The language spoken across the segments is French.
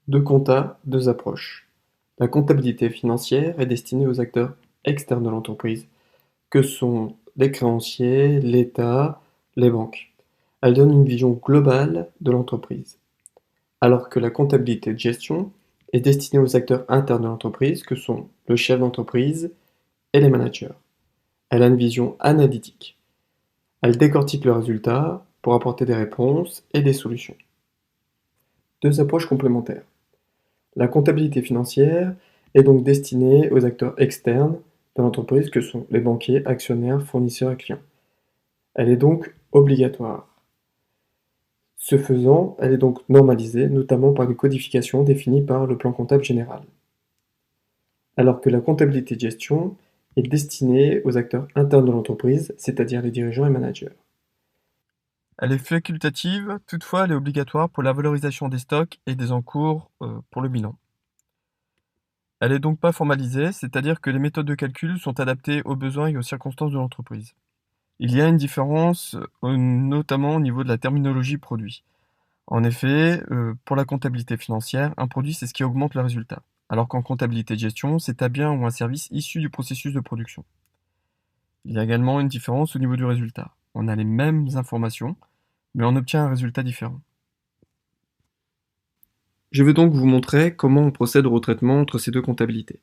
Deux comptas, deux approches. La comptabilité financière est destinée aux acteurs externes de l'entreprise, que sont les créanciers, l'État, les banques. Elle donne une vision globale de l'entreprise, alors que la comptabilité de gestion est destinée aux acteurs internes de l'entreprise, que sont le chef d'entreprise et les managers. Elle a une vision analytique. Elle décortique le résultat pour apporter des réponses et des solutions. Deux approches complémentaires. La comptabilité financière est donc destinée aux acteurs externes de l'entreprise que sont les banquiers, actionnaires, fournisseurs et clients. Elle est donc obligatoire. Ce faisant, elle est donc normalisée, notamment par une codification définie par le plan comptable général. Alors que la comptabilité de gestion est destinée aux acteurs internes de l'entreprise, c'est-à-dire les dirigeants et managers. Elle est facultative, toutefois elle est obligatoire pour la valorisation des stocks et des encours pour le bilan. Elle est donc pas formalisée, c'est-à-dire que les méthodes de calcul sont adaptées aux besoins et aux circonstances de l'entreprise. Il y a une différence, notamment au niveau de la terminologie produit. En effet, pour la comptabilité financière, un produit c'est ce qui augmente le résultat, alors qu'en comptabilité de gestion, c'est un bien ou un service issu du processus de production. Il y a également une différence au niveau du résultat. On a les mêmes informations, mais on obtient un résultat différent. Je vais donc vous montrer comment on procède au retraitement entre ces deux comptabilités.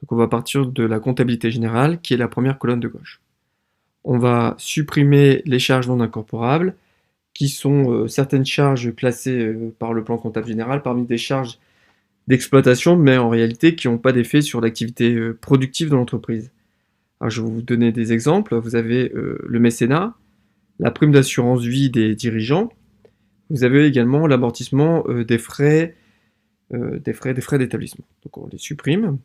Donc on va partir de la comptabilité générale, qui est la première colonne de gauche. On va supprimer les charges non incorporables, qui sont certaines charges classées par le plan comptable général parmi des charges d'exploitation, mais en réalité qui n'ont pas d'effet sur l'activité productive de l'entreprise. Alors je vais vous donner des exemples. Vous avez le mécénat, la prime d'assurance vie des dirigeants. Vous avez également l'amortissement des frais d'établissement. Donc on les supprime.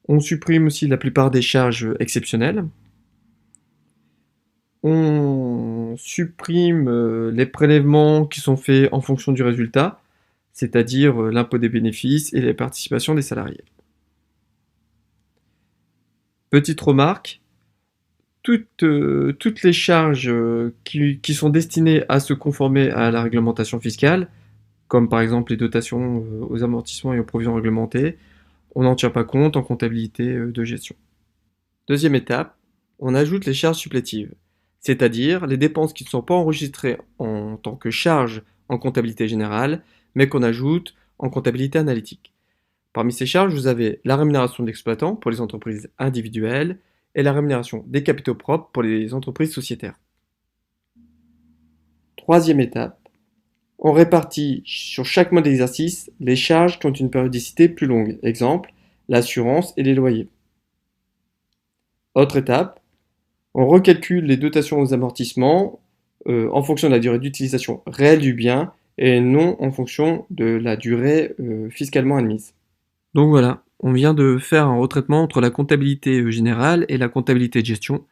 On supprime aussi la plupart des charges exceptionnelles. On supprime les prélèvements qui sont faits en fonction du résultat, c'est-à-dire l'impôt des bénéfices et les participations des salariés. Petite remarque, toutes les charges qui sont destinées à se conformer à la réglementation fiscale, comme par exemple les dotations aux amortissements et aux provisions réglementées, on n'en tient pas compte en comptabilité de gestion. Deuxième étape, on ajoute les charges supplétives, c'est-à-dire les dépenses qui ne sont pas enregistrées en tant que charges en comptabilité générale, mais qu'on ajoute en comptabilité analytique. Parmi ces charges, vous avez la rémunération d'exploitants pour les entreprises individuelles et la rémunération des capitaux propres pour les entreprises sociétaires. Troisième étape, on répartit sur chaque mois d'exercice les charges qui ont une périodicité plus longue. Exemple, l'assurance et les loyers. Autre étape, on recalcule les dotations aux amortissements en fonction de la durée d'utilisation réelle du bien et non en fonction de la durée fiscalement admise. Donc voilà, on vient de faire un retraitement entre la comptabilité générale et la comptabilité de gestion.